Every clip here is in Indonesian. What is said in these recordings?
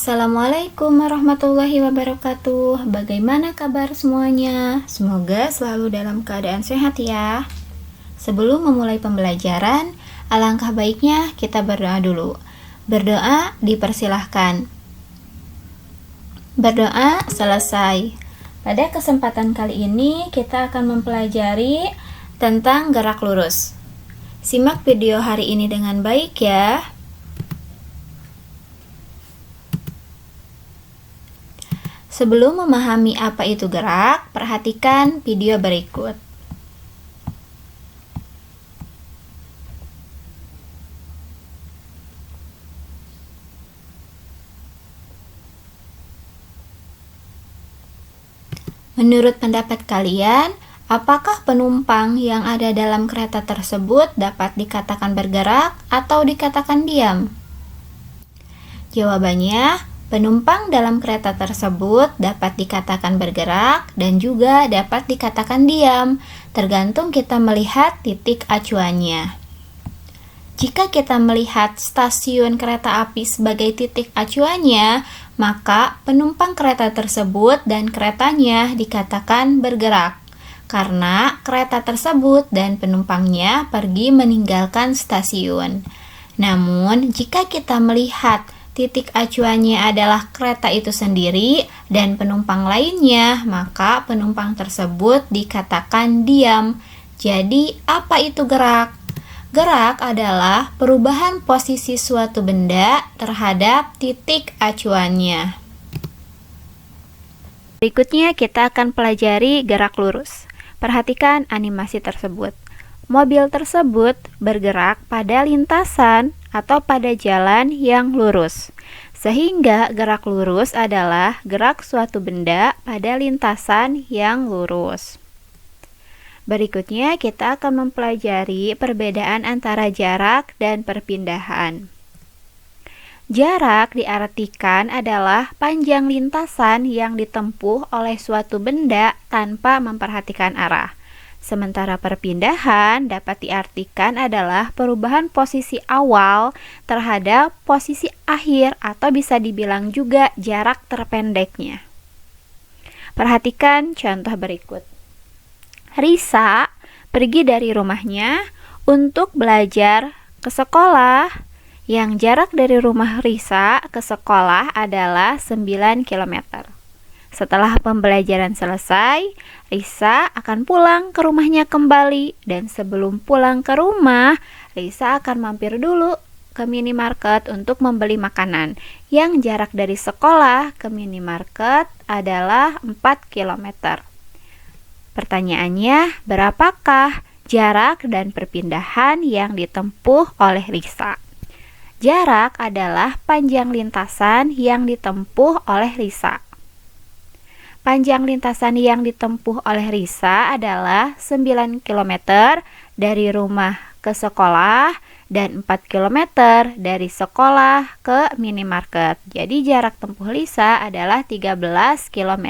Assalamualaikum warahmatullahi wabarakatuh. Bagaimana kabar semuanya? Semoga selalu dalam keadaan sehat ya. Sebelum memulai pembelajaran, alangkah baiknya kita berdoa dulu. Berdoa dipersilahkan. Berdoa selesai. Pada kesempatan kali ini kita akan mempelajari tentang gerak lurus. Simak video hari ini dengan baik ya. Sebelum memahami apa itu gerak, perhatikan video berikut. Menurut pendapat kalian, apakah penumpang yang ada dalam kereta tersebut dapat dikatakan bergerak atau dikatakan diam? Jawabannya, penumpang dalam kereta tersebut dapat dikatakan bergerak dan juga dapat dikatakan diam, tergantung kita melihat titik acuannya. Jika kita melihat stasiun kereta api sebagai titik acuannya, maka penumpang kereta tersebut dan keretanya dikatakan bergerak, karena kereta tersebut dan penumpangnya pergi meninggalkan stasiun. Namun, jika kita melihat titik acuannya adalah kereta itu sendiri dan penumpang lainnya, maka penumpang tersebut dikatakan diam. Jadi, apa itu gerak? Gerak adalah perubahan posisi suatu benda terhadap titik acuannya. Berikutnya kita akan pelajari gerak lurus. Perhatikan animasi tersebut. Mobil tersebut bergerak pada lintasan atau pada jalan yang lurus. Sehingga gerak lurus adalah gerak suatu benda pada lintasan yang lurus. Berikutnya kita akan mempelajari perbedaan antara jarak dan perpindahan. Jarak diartikan adalah panjang lintasan yang ditempuh oleh suatu benda tanpa memperhatikan arah. Sementara perpindahan dapat diartikan adalah perubahan posisi awal terhadap posisi akhir atau bisa dibilang juga jarak terpendeknya. Perhatikan contoh berikut. Risa pergi dari rumahnya untuk belajar ke sekolah. Yang jarak dari rumah Risa ke sekolah adalah 9 km. Setelah pembelajaran selesai, Risa akan pulang ke rumahnya kembali. Dan sebelum pulang ke rumah, Risa akan mampir dulu ke minimarket untuk membeli makanan. Yang jarak dari sekolah ke minimarket adalah 4 km. Pertanyaannya, berapakah jarak dan perpindahan yang ditempuh oleh Risa? Jarak adalah panjang lintasan yang ditempuh oleh Risa. Panjang lintasan yang ditempuh oleh Risa adalah 9 km dari rumah ke sekolah dan 4 km dari sekolah ke minimarket. Jadi jarak tempuh Risa adalah 13 km.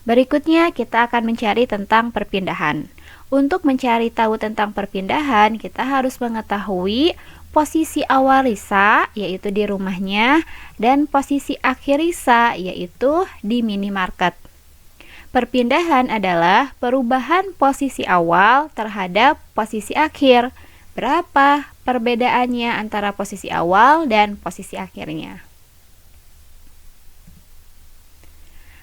Berikutnya kita akan mencari tentang perpindahan. Untuk mencari tahu tentang perpindahan, kita harus mengetahui posisi awal Risa, yaitu di rumahnya, dan posisi akhir Risa, yaitu di minimarket. Perpindahan adalah perubahan posisi awal terhadap posisi akhir. Berapa perbedaannya antara posisi awal dan posisi akhirnya?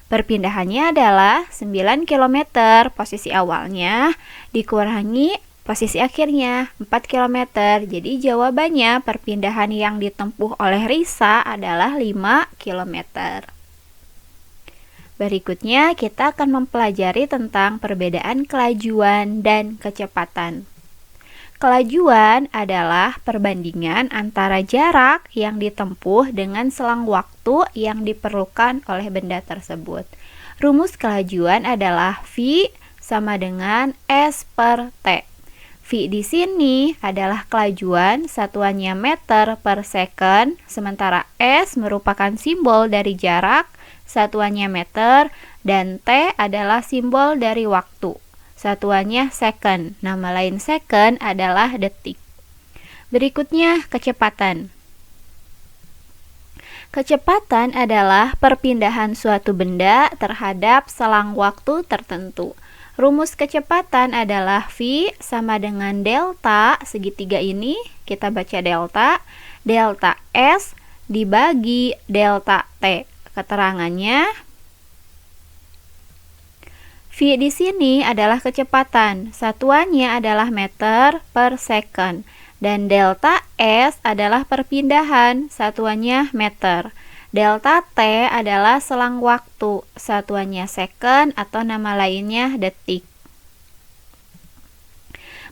Perpindahannya adalah 9 km posisi awalnya dikurangi posisi akhirnya 4 km. Jadi jawabannya perpindahan yang ditempuh oleh Risa adalah 5 km. Berikutnya kita akan mempelajari tentang perbedaan kelajuan dan kecepatan. Kelajuan adalah perbandingan antara jarak yang ditempuh dengan selang waktu yang diperlukan oleh benda tersebut. Rumus kelajuan adalah V sama dengan S per T. V di sini adalah kelajuan, satuannya meter per second, sementara S merupakan simbol dari jarak, satuannya meter, dan T adalah simbol dari waktu. Satuannya second, nama lain second adalah detik. Berikutnya kecepatan. Kecepatan adalah perpindahan suatu benda terhadap selang waktu tertentu. Rumus kecepatan adalah V sama dengan delta segitiga ini, kita baca delta S dibagi delta T. Keterangannya, V di sini adalah kecepatan, satuannya adalah meter per second. Dan delta S adalah perpindahan, satuannya meter. Delta T adalah selang waktu, satuannya second atau nama lainnya detik.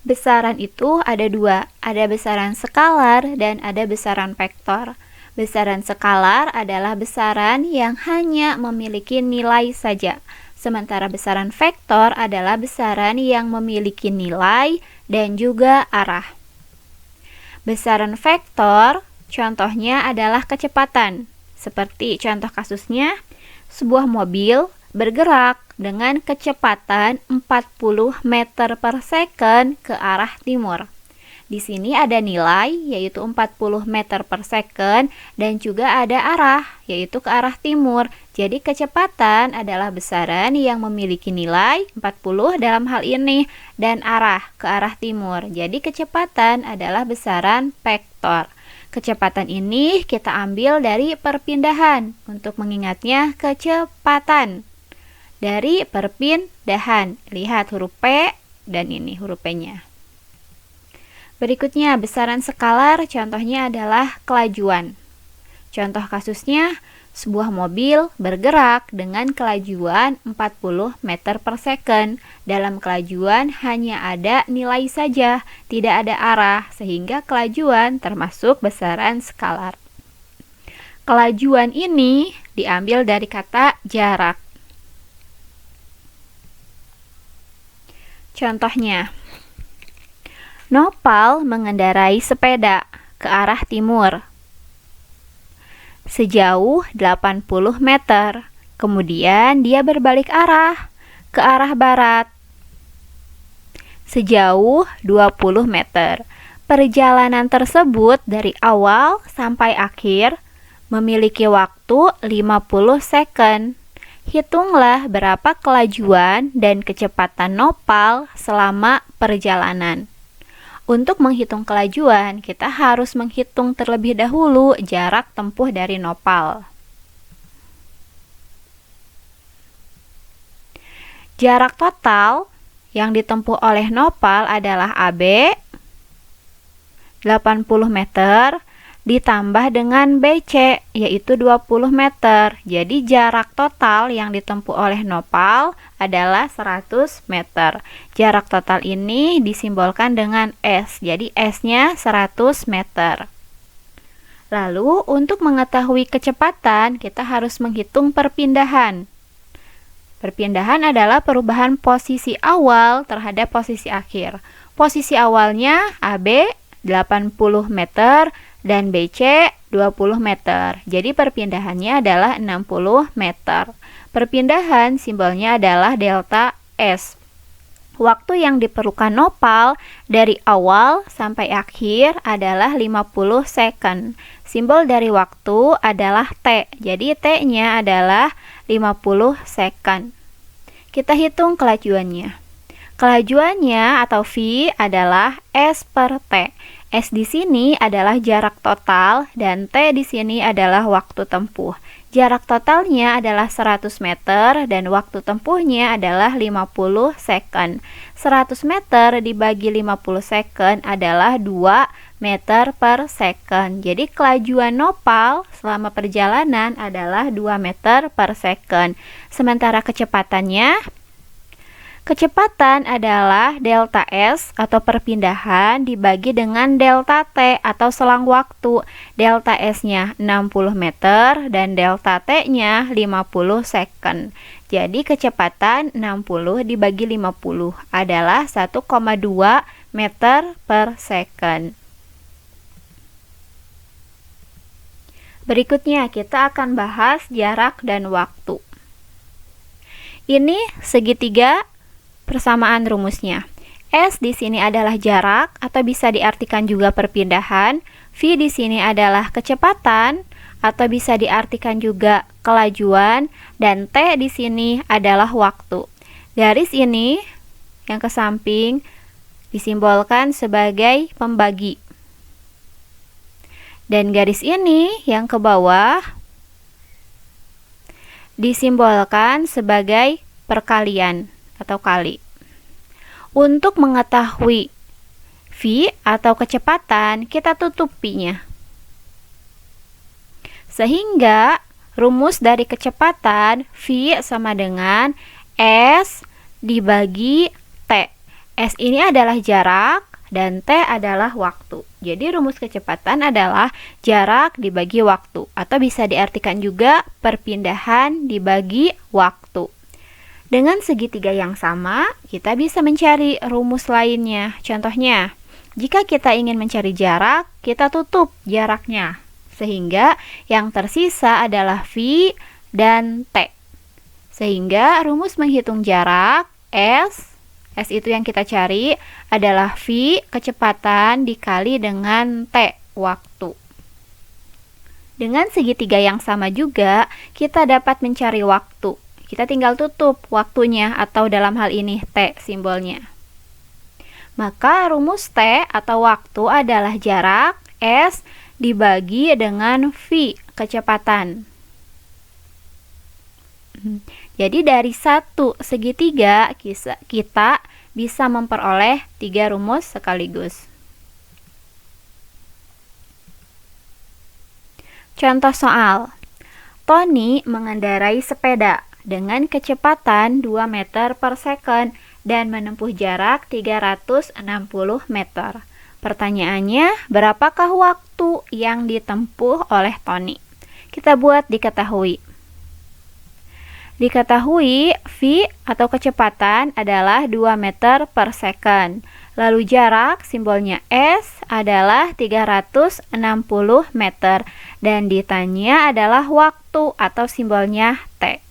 Besaran itu ada dua, ada besaran skalar dan ada besaran vektor. Besaran skalar adalah besaran yang hanya memiliki nilai saja, sementara besaran vektor adalah besaran yang memiliki nilai dan juga arah. Besaran vektor, contohnya adalah kecepatan. Seperti contoh kasusnya, sebuah mobil bergerak dengan kecepatan 40 meter per second ke arah timur. Di sini ada nilai, yaitu 40 meter per second, dan juga ada arah, yaitu ke arah timur. Jadi kecepatan adalah besaran yang memiliki nilai 40 dalam hal ini, dan arah ke arah timur. Jadi kecepatan adalah besaran vektor. Kecepatan ini kita ambil dari perpindahan, untuk mengingatnya kecepatan. Dari perpindahan, lihat huruf P dan ini huruf P-nya. Berikutnya, besaran skalar contohnya adalah kelajuan. Contoh kasusnya, sebuah mobil bergerak dengan kelajuan 40 meter per second. Dalam kelajuan hanya ada nilai saja, tidak ada arah, sehingga kelajuan termasuk besaran skalar. Kelajuan ini diambil dari kata jarak. Contohnya, Nopal mengendarai sepeda ke arah timur sejauh 80 meter. Kemudian dia berbalik arah ke arah barat sejauh 20 meter. Perjalanan tersebut dari awal sampai akhir memiliki waktu 50 second. Hitunglah berapa kelajuan dan kecepatan Nopal selama perjalanan. Untuk menghitung kelajuan, kita harus menghitung terlebih dahulu jarak tempuh dari Nopal. Jarak total yang ditempuh oleh Nopal adalah AB 80 meter ditambah dengan BC yaitu 20 meter. Jadi jarak total yang ditempuh oleh Nopal adalah 100 meter. Jarak total ini disimbolkan dengan S. Jadi S-nya 100 meter. Lalu untuk mengetahui kecepatan kita harus menghitung perpindahan. Perpindahan adalah perubahan posisi awal terhadap posisi akhir. Posisi awalnya AB 80 meter dan BC 20 meter. Jadi perpindahannya adalah 60 meter. Perpindahan simbolnya adalah delta S. Waktu yang diperlukan Nopal dari awal sampai akhir adalah 50 second. Simbol dari waktu adalah T. Jadi T-nya adalah 50 second. Kita hitung kelajuannya. Kelajuannya atau V adalah S per T. S di sini adalah jarak total dan T di sini adalah waktu tempuh. Jarak totalnya adalah 100 meter dan waktu tempuhnya adalah 50 second. 100 meter dibagi 50 second adalah 2 meter per second. Jadi kelajuan Nopal selama perjalanan adalah 2 meter per second. Sementara kecepatan adalah delta S atau perpindahan dibagi dengan delta T atau selang waktu. Delta S-nya 60 meter dan delta T-nya 50 second. Jadi kecepatan 60 dibagi 50 adalah 1,2 meter per second. Berikutnya kita akan bahas jarak dan waktu. Ini segitiga persamaan rumusnya. S di sini adalah jarak atau bisa diartikan juga perpindahan. V di sini adalah kecepatan. atau bisa diartikan juga kelajuan, dan T di sini adalah waktu. Garis ini yang ke samping disimbolkan sebagai pembagi. Dan garis ini yang ke bawah disimbolkan sebagai perkalian atau kali. Untuk mengetahui V atau kecepatan, kita tutup V-nya. Sehingga rumus dari kecepatan V sama dengan S dibagi T. S ini adalah jarak dan T adalah waktu. Jadi rumus kecepatan adalah jarak dibagi waktu, atau bisa diartikan juga perpindahan dibagi waktu. Dengan segitiga yang sama, kita bisa mencari rumus lainnya. Contohnya, jika kita ingin mencari jarak, kita tutup jaraknya. Sehingga yang tersisa adalah V dan T. Sehingga rumus menghitung jarak S itu yang kita cari adalah V kecepatan dikali dengan T waktu. Dengan segitiga yang sama juga, kita dapat mencari waktu. Kita tinggal tutup waktunya, atau dalam hal ini T simbolnya. Maka rumus T atau waktu adalah jarak S dibagi dengan V kecepatan. Jadi dari satu segitiga kita bisa memperoleh 3 rumus sekaligus. Contoh soal. Tony mengendarai sepeda dengan kecepatan 2 meter per second dan menempuh jarak 360 meter. Pertanyaannya, berapakah waktu yang ditempuh oleh Tony? Kita buat diketahui. Diketahui V atau kecepatan adalah 2 meter per second. Lalu jarak simbolnya S adalah 360 meter. Dan ditanya adalah waktu atau simbolnya T.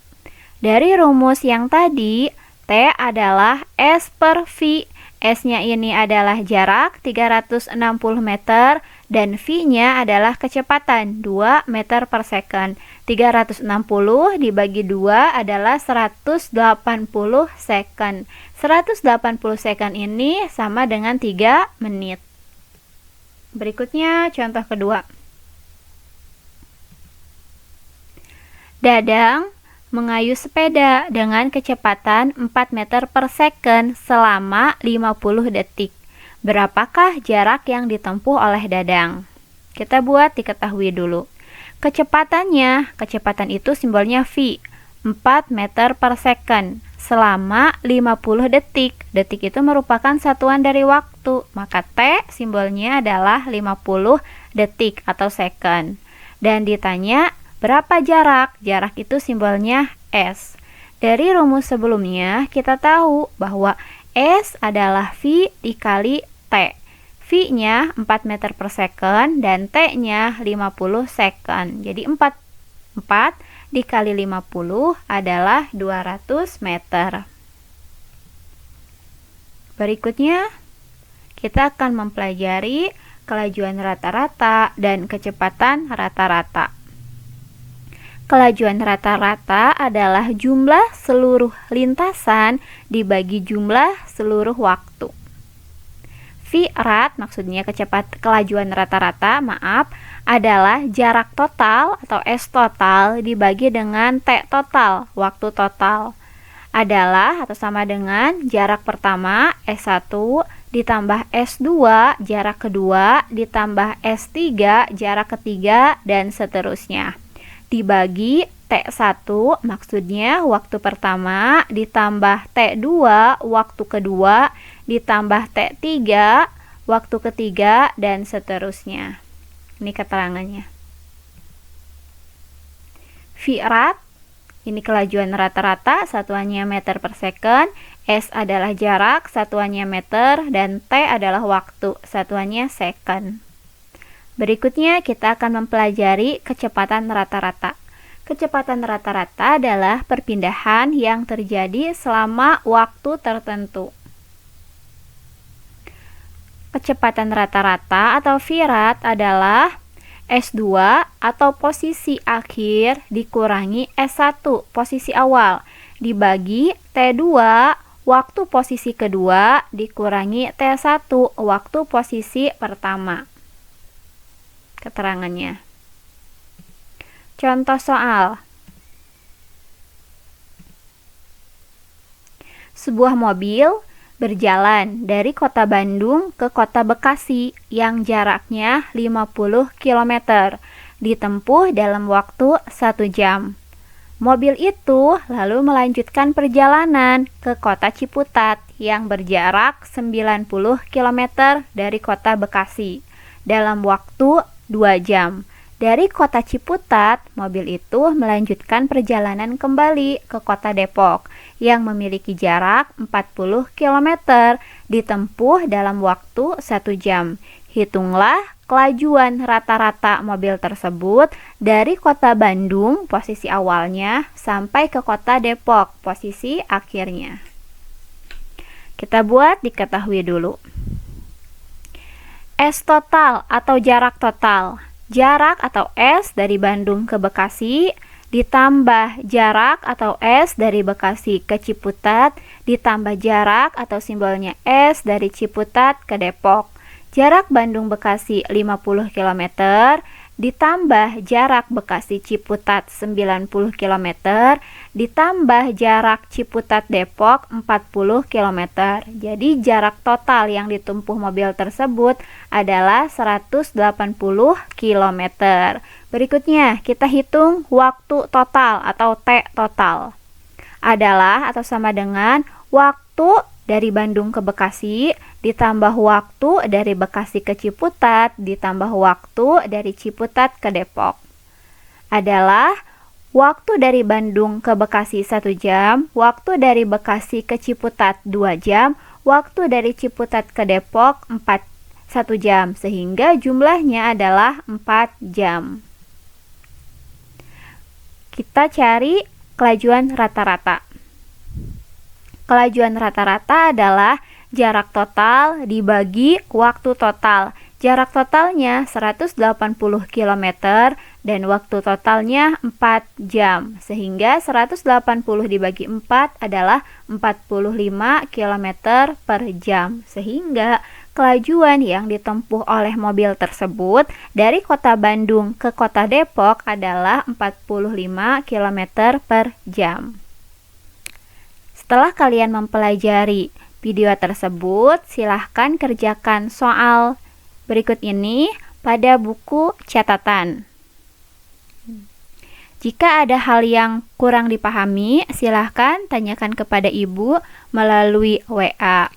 Dari rumus yang tadi, T adalah S per V. S-nya ini adalah jarak 360 meter dan V-nya adalah kecepatan 2 meter per second. 360 dibagi 2 adalah 180 second. 180 second ini sama dengan 3 menit. Berikutnya contoh kedua. Dadang mengayuh sepeda dengan kecepatan 4 meter per second selama 50 detik. Berapakah jarak yang ditempuh oleh Dadang? Kita buat diketahui dulu. Kecepatan itu simbolnya V, 4 meter per second selama 50 detik. Detik itu merupakan satuan dari waktu, maka T simbolnya adalah 50 detik atau second. Dan ditanya berapa jarak? Jarak itu simbolnya S. Dari rumus sebelumnya kita tahu bahwa S adalah V dikali T. V-nya 4 meter per second dan T-nya 50 second. Jadi 4 dikali 50 adalah 200 meter. Berikutnya kita akan mempelajari kelajuan rata-rata dan kecepatan rata-rata. Kelajuan rata-rata adalah jumlah seluruh lintasan dibagi jumlah seluruh waktu. V-rat, maksudnya kelajuan rata-rata, adalah jarak total atau S total dibagi dengan T total, waktu total. Adalah atau sama dengan jarak pertama S1 ditambah S2 jarak kedua ditambah S3 jarak ketiga dan seterusnya. Dibagi T1 maksudnya waktu pertama ditambah T2 waktu kedua ditambah T3 waktu ketiga dan seterusnya. Ini keterangannya. V-rat ini kelajuan rata-rata, satuannya meter per second. S adalah jarak, satuannya meter, dan T adalah waktu, satuannya second. Berikutnya kita akan mempelajari kecepatan rata-rata. Kecepatan rata-rata adalah perpindahan yang terjadi selama waktu tertentu. Kecepatan rata-rata atau V-rat adalah S2 atau posisi akhir dikurangi S1 posisi awal dibagi T2 waktu posisi kedua dikurangi T1 waktu posisi pertama. Keterangannya. Contoh soal. Sebuah mobil berjalan dari kota Bandung ke kota Bekasi yang jaraknya 50 km, ditempuh dalam waktu 1 jam. Mobil itu lalu melanjutkan perjalanan ke kota Ciputat yang berjarak 90 km dari kota Bekasi dalam waktu 2 jam. Dari kota Ciputat, mobil itu melanjutkan perjalanan kembali ke kota Depok yang memiliki jarak 40 km ditempuh dalam waktu 1 jam. Hitunglah kelajuan rata-rata mobil tersebut dari kota Bandung posisi awalnya sampai ke kota Depok posisi akhirnya. Kita buat diketahui dulu. S total atau jarak total. Jarak atau S dari Bandung ke Bekasi ditambah jarak atau S dari Bekasi ke Ciputat ditambah jarak atau simbolnya S dari Ciputat ke Depok. Jarak Bandung-Bekasi 50 km ditambah jarak Bekasi-Ciputat 90 km ditambah jarak Ciputat-Depok 40 km. Jadi jarak total yang ditempuh mobil tersebut adalah 180 km. Berikutnya kita hitung waktu total atau T total. Adalah atau sama dengan waktu dari Bandung ke Bekasi ditambah waktu dari Bekasi ke Ciputat ditambah waktu dari Ciputat ke Depok. Adalah waktu dari Bandung ke Bekasi 1 jam, waktu dari Bekasi ke Ciputat 2 jam, waktu dari Ciputat ke Depok 1 jam, sehingga jumlahnya adalah 4 jam. Kita cari kelajuan rata-rata. Kelajuan rata-rata adalah jarak total dibagi waktu total. Jarak totalnya 180 km dan waktu totalnya 4 jam. Sehingga 180 dibagi 4 adalah 45 km per jam. Sehingga kelajuan yang ditempuh oleh mobil tersebut dari kota Bandung ke kota Depok adalah 45 km per jam. Setelah kalian mempelajari video tersebut, silahkan kerjakan soal berikut ini pada buku catatan. Jika ada hal yang kurang dipahami, silahkan tanyakan kepada ibu melalui WA.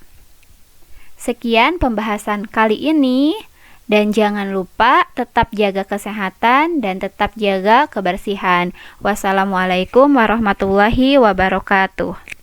Sekian pembahasan kali ini, dan jangan lupa tetap jaga kesehatan dan tetap jaga kebersihan. Wassalamualaikum warahmatullahi wabarakatuh.